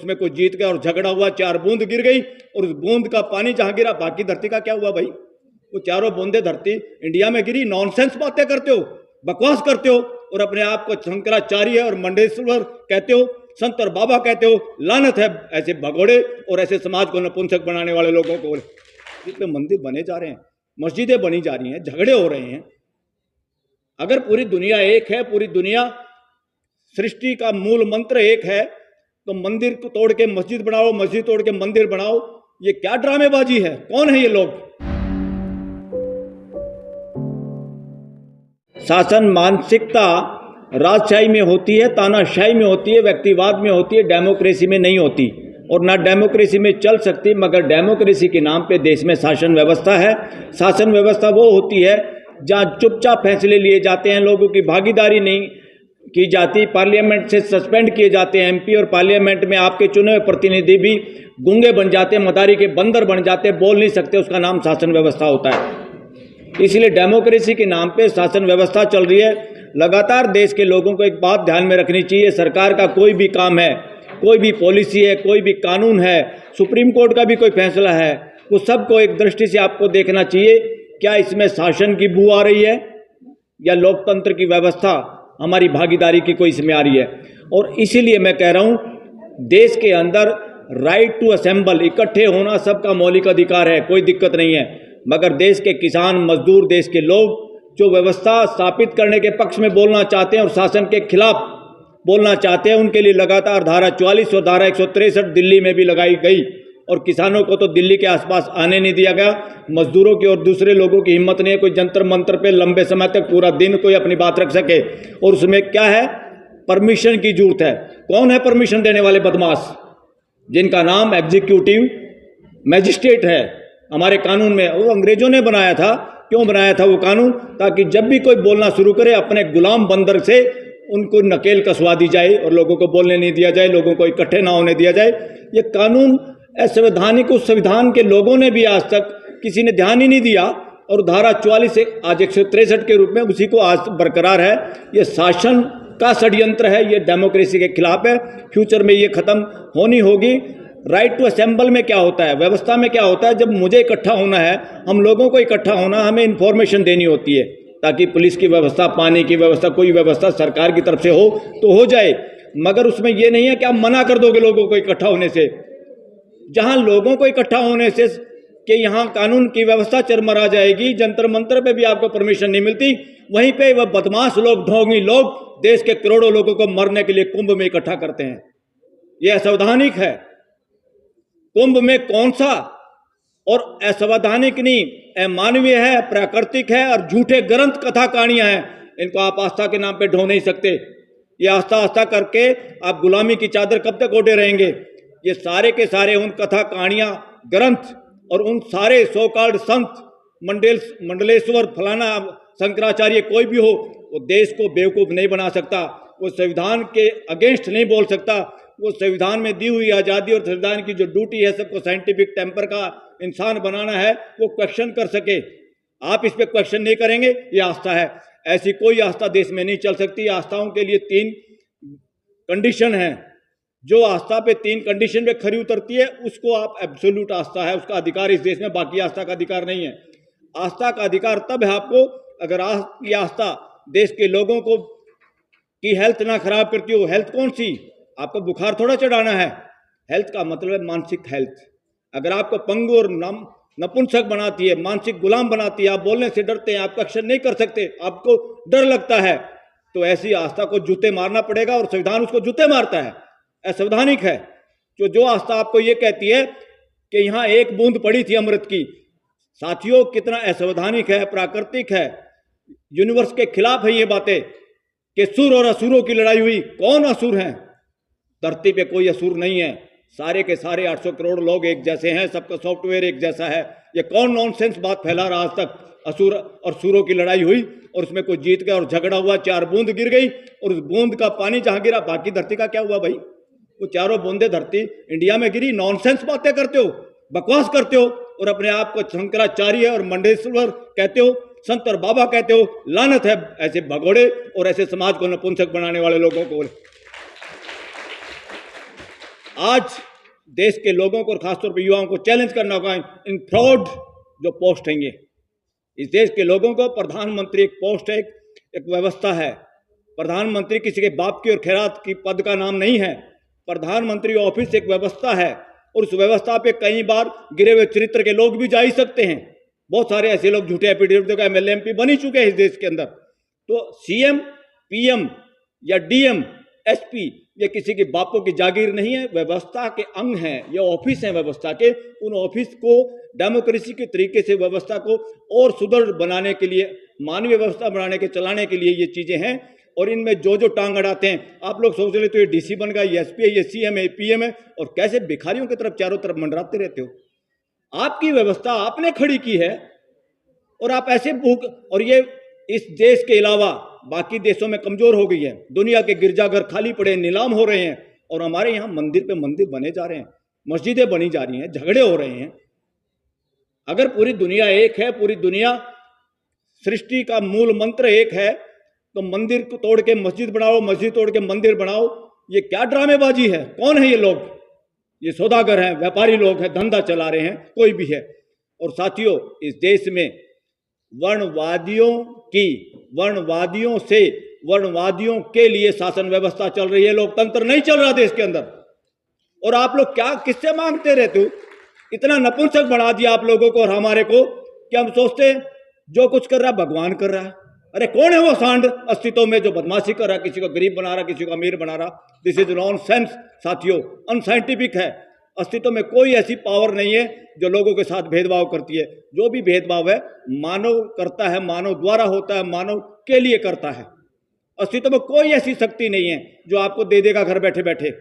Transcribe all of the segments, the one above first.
उसमें कोई जीत गया और झगड़ा हुआ, 4 बूंद गिर गई और उस बूंद का पानी जहां गिरा बाकी धरती का क्या हुआ भाई? वो चारों बूंदे धरती इंडिया में गिरी। नॉनसेंस बातें करते हो, बकवास करते हो और अपने आप को शंकराचार्य और मंडलेश्वर कहते हो, संत और बाबा कहते हो। लानत है ऐसे भगोड़े और ऐसे समाज को नपुंसक बनाने वाले लोगों को। जिसमें मंदिर बने जा रहे हैं, मस्जिदें बनी जा रही हैं, झगड़े हो रहे हैं। अगर पूरी दुनिया एक है, पूरी दुनिया सृष्टि का मूल मंत्र एक है, तो मंदिर को तोड़ के मस्जिद बनाओ, मस्जिद तोड़ के मंदिर बनाओ, ये क्या ड्रामेबाजी है? कौन है ये लोग? शासन मानसिकता राजशाही में होती है, तानाशाही में होती है, व्यक्तिवाद में होती है, डेमोक्रेसी में नहीं होती और ना डेमोक्रेसी में चल सकती। मगर डेमोक्रेसी के नाम पे देश में शासन व्यवस्था है। शासन व्यवस्था वो होती है जहाँ चुपचाप फैसले लिए जाते हैं, लोगों की भागीदारी नहीं की जाती, पार्लियामेंट से सस्पेंड किए जाते हैं एमपी और पार्लियामेंट में आपके चुने हुए प्रतिनिधि भी गूंगे बन जाते हैं, मदारी के बंदर बन जाते हैं, बोल नहीं सकते। उसका नाम शासन व्यवस्था होता है। इसलिए डेमोक्रेसी के नाम पे शासन व्यवस्था चल रही है। लगातार देश के लोगों को एक बात ध्यान में रखनी चाहिए, सरकार का कोई भी काम है, कोई भी पॉलिसी है, कोई भी कानून है, सुप्रीम कोर्ट का भी कोई फैसला है, उस सबको एक दृष्टि से आपको देखना चाहिए, क्या इसमें शासन की बू आ रही है या लोकतंत्र की व्यवस्था, हमारी भागीदारी की कोई इसमें आ रही है। और इसीलिए मैं कह रहा हूँ, देश के अंदर राइट टू असेंबल, इकट्ठे होना सबका मौलिक अधिकार है, कोई दिक्कत नहीं है। मगर देश के किसान मजदूर, देश के लोग जो व्यवस्था स्थापित करने के पक्ष में बोलना चाहते हैं और शासन के खिलाफ बोलना चाहते हैं, उनके लिए लगातार धारा 44 और धारा 163 दिल्ली में भी लगाई गई और किसानों को तो दिल्ली के आसपास आने नहीं दिया गया। मजदूरों की और दूसरे लोगों की हिम्मत नहीं है कोई जंतर मंतर पे लंबे समय तक पूरा दिन कोई अपनी बात रख सके। और उसमें क्या है, परमिशन की जरूरत है। कौन है परमिशन देने वाले बदमाश? जिनका नाम एग्जीक्यूटिव मैजिस्ट्रेट है हमारे कानून में। वो अंग्रेजों ने बनाया था। क्यों बनाया था वो कानून? ताकि जब भी कोई बोलना शुरू करे, अपने गुलाम बंदर से उनको नकेल कसवा दी जाए और लोगों को बोलने नहीं दिया जाए, लोगों को इकट्ठे ना होने दिया जाए। ये कानून असंवैधानिक, उस संविधान के लोगों ने भी आज तक किसी ने ध्यान ही नहीं दिया और धारा 44 से आज 163 के रूप में उसी को आज बरकरार है। ये शासन का षड्यंत्र है, ये डेमोक्रेसी के खिलाफ है। फ्यूचर में ये खत्म होनी होगी। राइट टू असेंबल में क्या होता है, व्यवस्था में क्या होता है? जब मुझे इकट्ठा होना है, हम लोगों को इकट्ठा होना, हमें इन्फॉर्मेशन देनी होती है ताकि पुलिस की व्यवस्था, पानी की व्यवस्था, कोई व्यवस्था सरकार की तरफ से हो तो हो जाए। मगर उसमें यह नहीं है कि आप मना कर दोगे लोगों को इकट्ठा होने से। जहां लोगों को इकट्ठा होने से कि यहां कानून की व्यवस्था चरमरा जाएगी, जंतर मंतर पे भी आपको परमिशन नहीं मिलती, वहीं पे वह बदमाश लोग, ढोंगी लोग देश के करोड़ों लोगों को मरने के लिए कुंभ में इकट्ठा करते हैं। यह असंवैधानिक है। कुंभ में कौन सा और असंवैधानिक नहीं, अमानवीय है, प्राकृतिक है और झूठे ग्रंथ कथा कहानियां हैं। इनको आप आस्था के नाम पे ढो नहीं सकते। ये आस्था आस्था करके आप गुलामी की चादर कब तक ओढ़े रहेंगे? ये सारे के सारे उन कथा कहानियां, ग्रंथ और उन सारे सो कॉल्ड संत, मंडलेश्वर, फलाना, शंकराचार्य, कोई भी हो, वो देश को बेवकूफ़ नहीं बना सकता। वो संविधान के अगेंस्ट नहीं बोल सकता। वो संविधान में दी हुई आज़ादी और संविधान की जो ड्यूटी है सबको साइंटिफिक टेम्पर का इंसान बनाना है, वो क्वेश्चन कर सके। आप इस पर क्वेश्चन नहीं करेंगे, ये आस्था है। ऐसी कोई आस्था देश में नहीं चल सकती। आस्थाओं के लिए 3 कंडीशन है। जो आस्था पे 3 कंडीशन पे खरी उतरती है उसको आप एब्सोल्यूट आस्था है, उसका अधिकार इस देश में। बाकी आस्था का अधिकार नहीं है। आस्था का अधिकार तब है आपको अगर आपकी आस्था देश के लोगों को की हेल्थ ना खराब करती हो। हेल्थ कौन सी? आपको बुखार थोड़ा चढ़ाना है। हेल्थ का मतलब है मानसिक हेल्थ। अगर आपको पंगु और नपुंसक बनाती है, मानसिक गुलाम बनाती है, आप बोलने से डरते हैं, आप एक्शन नहीं कर सकते, आपको डर लगता है, तो ऐसी आस्था को जूते मारना पड़ेगा और संविधान उसको जूते मारता है। असंवैधानिक है। जो आस्था आपको ये कहती है कि यहाँ एक बूंद पड़ी थी अमृत की, साथियों कितना असंवैधानिक है, प्राकृतिक है, यूनिवर्स के खिलाफ है ये बातें कि सुर और असुरों की लड़ाई हुई। कौन असुर हैं? धरती पे कोई असुर नहीं है। सारे के सारे 800 करोड़ लोग एक जैसे हैं, सबका सॉफ्टवेयर एक जैसा है। ये कौन नॉनसेंस बात फैला रहा आज तक? असुर और सुरों की लड़ाई हुई और उसमें कोई जीत गया और झगड़ा हुआ, 4 बूंद गिर गई और उस बूंद का पानी जहां गिरा बाकी धरती का क्या हुआ भाई? वो चारों बूंदे धरती इंडिया में गिरी। नॉनसेंस बातें करते हो, बकवास करते हो और अपने आप को शंकराचार्य और मंडलेश्वर कहते हो, संत और बाबा कहते हो। लानत है ऐसे भगोड़े और ऐसे समाज को नपुंसक बनाने वाले लोगों को। आज देश के लोगों को और खासतौर पर युवाओं को चैलेंज करना होगा इन फ्रॉड जो पोस्ट हैं। ये इस देश के लोगों को प्रधानमंत्री एक पोस्ट है, एक व्यवस्था है। प्रधानमंत्री किसी के बाप की और खैरात की पद का नाम नहीं है। प्रधानमंत्री ऑफिस एक व्यवस्था है और उस व्यवस्था पे कई बार गिरे हुए चरित्र के लोग भी जा ही सकते हैं। बहुत सारे ऐसे लोग झूठे एफिडेविट देकर एमएलए एमपी बन ही चुके हैं इस देश के अंदर। तो सीएम, पीएम या डीएम, एसपी ये किसी के बापों की जागीर नहीं है, व्यवस्था के अंग हैं, ये ऑफिस हैं व्यवस्था के। उन ऑफिस को डेमोक्रेसी के तरीके से व्यवस्था को और सुदृढ़ बनाने के लिए, मानवीय व्यवस्था बनाने के चलाने के लिए ये चीजें हैं। और इनमें जो जो टांग अड़ाते हैं, आप लोग सोच रहे तो ये डीसी बन गया, ये एसपी है, ये सीएम है, पीएम है, और कैसे भिखारियों की तरफ चारों तरफ मंडराते रहते हो। आपकी व्यवस्था आपने खड़ी की है और आप ऐसे भूख, और ये इस देश के अलावा बाकी देशों में कमजोर हो गई है। दुनिया के गिरजाघर खाली पड़े, नीलाम हो रहे हैं, और हमारे यहाँ मंदिर पे मंदिर बने जा रहे हैं, मस्जिदें बनी जा रही हैं, झगड़े हो रहे हैं। अगर पूरी दुनिया एक है, पूरी दुनिया सृष्टि का मूल मंत्र एक है, तो मंदिर को तोड़ के मस्जिद बनाओ, मस्जिद तोड़ के मंदिर बनाओ, ये क्या ड्रामेबाजी है? कौन है ये लोग? ये सौदागर हैं, व्यापारी लोग हैं, धंधा चला रहे हैं, कोई भी है। और साथियों, इस देश में वर्णवादियों के लिए शासन व्यवस्था चल रही है, लोकतंत्र नहीं चल रहा देश के अंदर। और आप लोग क्या किससे मांगते रहते हो? इतना नपुंसक बना दिया आप लोगों को और हमारे को कि हम सोचते हैं जो कुछ कर रहा है भगवान कर रहा है। अरे कौन है वो सांड अस्तित्व में जो बदमाशी कर रहा है, किसी को गरीब बना रहा, किसी को अमीर बना रहा? दिस इज नॉनसेंस साथियों, अनसाइंटिफिक है। अस्तित्व में कोई ऐसी पावर नहीं है जो लोगों के साथ भेदभाव करती है। जो भी भेदभाव है मानव करता है, मानव द्वारा होता है, मानव के लिए करता है। अस्तित्व में कोई ऐसी शक्ति नहीं है जो आपको दे देगा घर बैठे बैठे।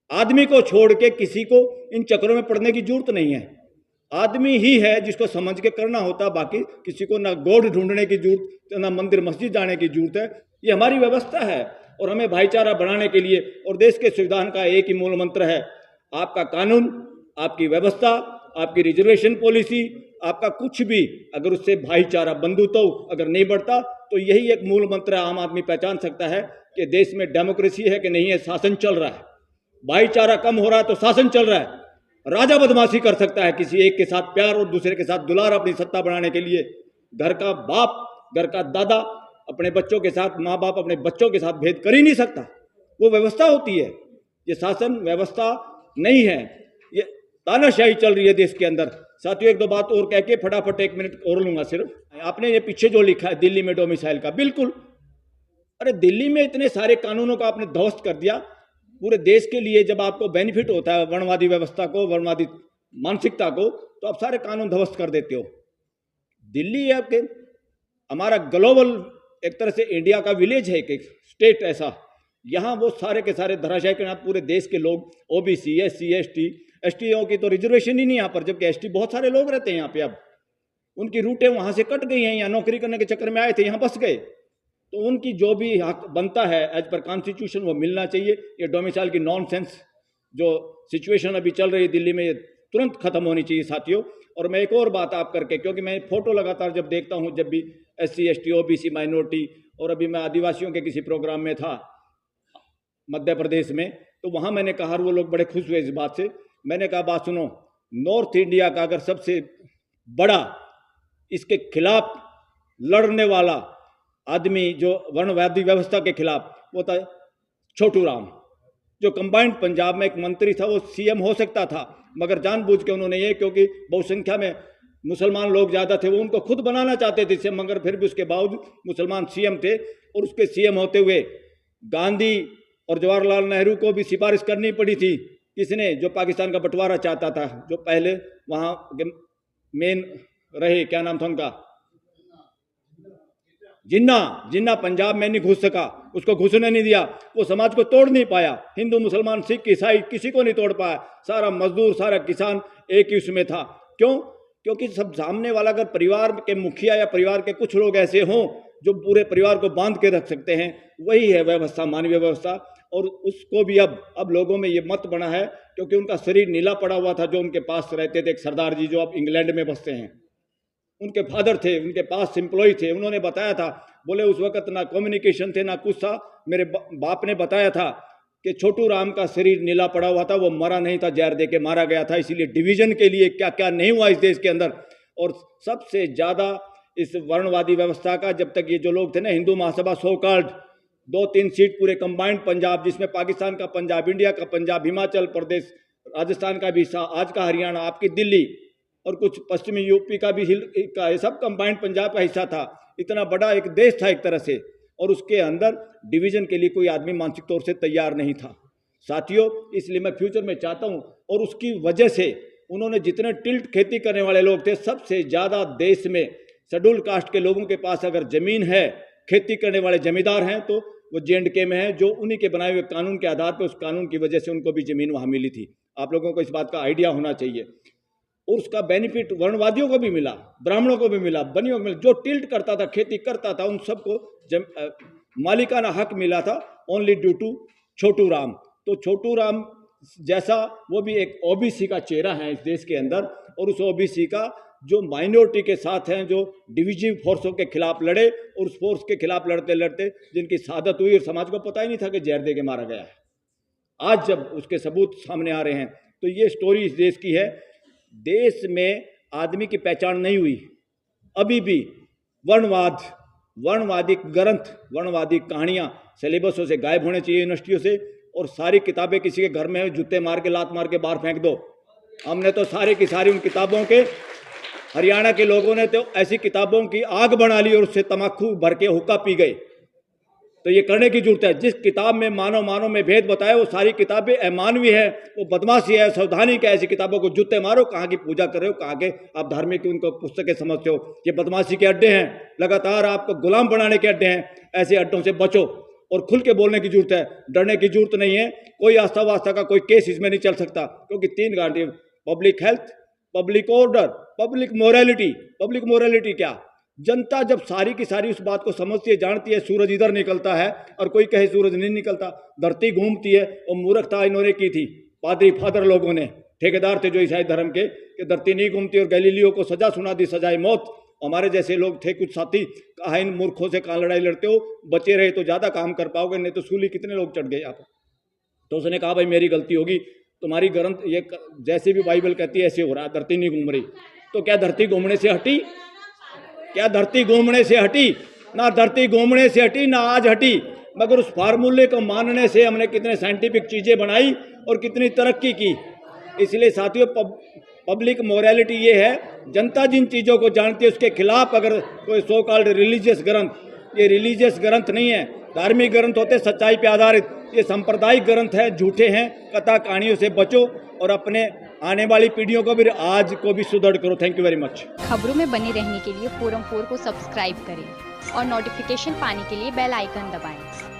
आदमी को छोड़ के किसी को इन चक्रों में पड़ने की जरूरत नहीं है। आदमी ही है जिसको समझ के करना होता, बाकी किसी को ना गॉड ढूंढने की जरूरत, ना मंदिर मस्जिद जाने की जरूरत है। ये हमारी व्यवस्था है और हमें भाईचारा बढ़ाने के लिए, और देश के संविधान का एक ही मूल मंत्र है, आपका कानून, आपकी व्यवस्था, आपकी रिजर्वेशन पॉलिसी, आपका कुछ भी अगर उससे भाईचारा बंधुत्व अगर नहीं बढ़ता, तो यही एक मूल मंत्र आम आदमी पहचान सकता है कि देश में डेमोक्रेसी है कि नहीं है, शासन चल रहा है। भाईचारा कम हो रहा है तो शासन चल रहा है। राजा बदमाशी कर सकता है, किसी एक के साथ प्यार और दूसरे के साथ दुलार अपनी सत्ता बढ़ाने के लिए। घर का बाप, घर का दादा अपने बच्चों के साथ, माँ बाप अपने बच्चों के साथ भेद कर ही नहीं सकता। वो व्यवस्था होती है, ये शासन व्यवस्था नहीं है। ये तानाशाही चल रही है देश के अंदर। साथियों, एक दो बात और कह के फटाफट 1 मिनट और लूंगा सिर्फ। आपने ये पीछे जो लिखा है दिल्ली में डोमिसाइल का, बिल्कुल, अरे दिल्ली में इतने सारे कानूनों का आपने ध्वस्त कर दिया। पूरे देश के लिए जब आपको बेनिफिट होता है वर्णवादी व्यवस्था को, वर्णवादी मानसिकता को, तो आप सारे कानून ध्वस्त कर देते हो। दिल्ली आपके हमारा ग्लोबल एक तरह से इंडिया का विलेज है, एक स्टेट ऐसा, यहाँ वो सारे के सारे धराशायी के नाम पूरे देश के लोग, ओबीसी, एससी, एसटीओ की तो रिजर्वेशन ही नहीं यहाँ पर, जबकि एसटी बहुत सारे लोग रहते हैं यहाँ पे। अब उनकी रूटें वहाँ से कट गई हैं, यहाँ नौकरी करने के चक्कर में आए थे, यहाँ बस गए, तो उनकी जो भी हक बनता है एज पर कॉन्स्टिट्यूशन वो मिलना चाहिए। ये डोमिसाइल की नॉनसेंस जो सिचुएशन अभी चल रही है दिल्ली में, ये तुरंत खत्म होनी चाहिए साथियों। और मैं एक और बात आप करके, क्योंकि मैं फोटो लगातार जब देखता हूँ, जब भी एससी, एसटी, ओबीसी, माइनॉरिटी, और अभी मैं आदिवासियों के किसी प्रोग्राम में था मध्य प्रदेश में, तो वहाँ मैंने कहा, वो लोग बड़े खुश हुए इस बात से। मैंने कहा बात सुनो, नॉर्थ इंडिया का अगर सबसे बड़ा इसके खिलाफ लड़ने वाला आदमी जो वर्णवादी व्यवस्था के खिलाफ, वो था छोटू राम, जो कंबाइंड पंजाब में एक मंत्री था, वो सीएम हो सकता था, मगर जानबूझ के उन्होंने ये, क्योंकि बहुसंख्या में मुसलमान लोग ज़्यादा थे, वो उनको खुद बनाना चाहते थे सीएम, मगर फिर भी उसके बावजूद मुसलमान सीएम थे। और उसके सीएम होते हुए गांधी और जवाहरलाल नेहरू को भी सिफारिश करनी पड़ी थी। किसने? जो पाकिस्तान का बंटवारा चाहता था, जो पहले वहाँ मेन रहे, क्या नाम था उनका, जिन्ना पंजाब में नहीं घुस सका, उसको घुसने नहीं दिया, वो समाज को तोड़ नहीं पाया। हिंदू, मुसलमान, सिख, ईसाई किसी को नहीं तोड़ पाया, सारा मजदूर, सारा किसान एक ही उसमें था। क्यों? क्योंकि सब सामने वाला अगर परिवार के मुखिया या परिवार के कुछ लोग ऐसे हों जो पूरे परिवार को बांध के रख सकते हैं, वही है व्यवस्था, मानवीय व्यवस्था। और उसको भी अब लोगों में ये मत बना है, क्योंकि उनका शरीर नीला पड़ा हुआ था। जो उनके पास रहते थे, एक सरदार जी जो अब इंग्लैंड में बसते हैं, उनके फादर थे, उनके पास एम्प्लॉय थे, उन्होंने बताया था, बोले उस वक्त ना कम्युनिकेशन थे ना कुछ था। मेरे बाप ने बताया था कि छोटू राम का शरीर नीला पड़ा हुआ था, वो मरा नहीं था, जहर दे के मारा गया था। इसीलिए डिवीजन के लिए क्या क्या नहीं हुआ इस देश के अंदर। और सबसे ज़्यादा इस वर्णवादी व्यवस्था का, जब तक ये जो लोग थे ना, Hindu Mahasabha so called 2-3 seat पूरे कंबाइंड पंजाब, जिसमें पाकिस्तान का पंजाब, इंडिया का पंजाब, हिमाचल प्रदेश, राजस्थान का भी हिस्सा, आज का हरियाणा, आपकी दिल्ली और कुछ पश्चिमी यूपी का भी का, ये सब कंबाइंड पंजाब का हिस्सा था। इतना बड़ा एक देश था एक तरह से, और उसके अंदर डिवीजन के लिए कोई आदमी मानसिक तौर से तैयार नहीं था साथियों। इसलिए मैं फ्यूचर में चाहता हूँ, और उसकी वजह से उन्होंने जितने टिल्ट खेती करने वाले लोग थे, सबसे ज़्यादा देश में शेड्यूल कास्ट के लोगों के पास अगर ज़मीन है, खेती करने वाले जमींदार हैं, तो वो J&K में है, जो उन्हीं के बनाए हुए कानून के आधार पर, उस कानून की वजह से उनको भी ज़मीन वहाँ मिली थी। आप लोगों को इस बात का आइडिया होना चाहिए। और उसका बेनिफिट वर्णवादियों को भी मिला, ब्राह्मणों को भी मिला, बनियों को मिला। जो टिल्ट करता था, खेती करता था, उन सबको मालिकाना हक मिला था, only due to Chhotu Ram. तो छोटू राम जैसा वो भी एक ओबीसी का चेहरा है इस देश के अंदर, और उस ओबीसी का जो माइनॉरिटी के साथ हैं, जो डिविजिव फोर्सों के खिलाफ लड़े, और उस फोर्स के खिलाफ लड़ते लड़ते जिनकी शहादत हुई, और समाज को पता ही नहीं था कि जहर दे के मारा गया है। आज जब उसके सबूत सामने आ रहे हैं, तो ये स्टोरी इस देश की है। देश में आदमी की पहचान नहीं हुई अभी भी। वर्णवाद, वर्णवादी ग्रंथ, वर्णवादी कहानियाँ सिलेबसों से गायब होने चाहिए, यूनिवर्सिटियों से। और सारी किताबें किसी के घर में जूते मार के, लात मार के बाहर फेंक दो। हमने तो सारी की सारी उन किताबों के, हरियाणा के लोगों ने तो ऐसी किताबों की आग बना ली, और उससे तम्बाकू भर के हुक्का पी गए। तो ये करने की जरूरत है। जिस किताब में मानव में भेद बताया, वो सारी किताबें अमानवीय है, वो बदमाशी है, संवैधानिक है। ऐसी किताबों को जूते मारो। कहाँ की पूजा कर रहे हो, कहाँ के आप धार्मिक उनको पुस्तकें समझते हो। ये बदमाशी के अड्डे हैं, लगातार आपको गुलाम बनाने के अड्डे हैं। ऐसे अड्डों से बचो, और खुल के बोलने की जरूरत है, डरने की जरूरत नहीं है। कोई आस्था वास्ता का कोई केस इसमें नहीं चल सकता, क्योंकि 3 guarantee: public health, public order, public morality. Public morality क्या? जनता जब सारी की सारी उस बात को समझती है, जानती है, सूरज इधर निकलता है और कोई कहे सूरज नहीं निकलता, धरती घूमती है। और मूर्खता इन्होंने की थी, पादरी फादर लोगों ने, ठेकेदार थे जो ईसाई धर्म के, कि धरती नहीं घूमती, और गैलीलियो को सजा सुना दी, सजाए मौत। हमारे जैसे लोग थे कुछ साथी, कहा इन मूर्खों से कहाँ लड़ाई लड़ते हो, बचे रहे तो ज़्यादा काम कर पाओगे, नहीं तो सूली कितने लोग चढ़ गए आप। तो उसने कहा भाई मेरी गलती होगी, तुम्हारी ग्रंथ ये जैसे भी बाइबल कहती है ऐसे हो रहा है, धरती नहीं घूम रही। तो क्या धरती घूमने से हटी? क्या धरती घूमने से हटी? ना धरती घूमने से हटी, ना आज हटी। मगर उस फार्मूले को मानने से हमने कितने साइंटिफिक चीज़ें बनाई और कितनी तरक्की की। इसलिए साथियों, पब्लिक मोरालिटी ये है, जनता जिन चीज़ों को जानती है उसके खिलाफ अगर कोई सो कॉल्ड रिलीजियस ग्रंथ, ये रिलीजियस ग्रंथ नहीं है, धार्मिक ग्रंथ होते सच्चाई पे आधारित। ये सांप्रदायिक ग्रंथ है, झूठे हैं। कथा कहानियों से बचो और अपने आने वाली पीढ़ियों को भी, आज को भी सुदृढ़ करो। Thank you very much. खबरों में बने रहने के लिए फोरम 4 को सब्सक्राइब करें और नोटिफिकेशन पाने के लिए बेल आइकन दबाएं।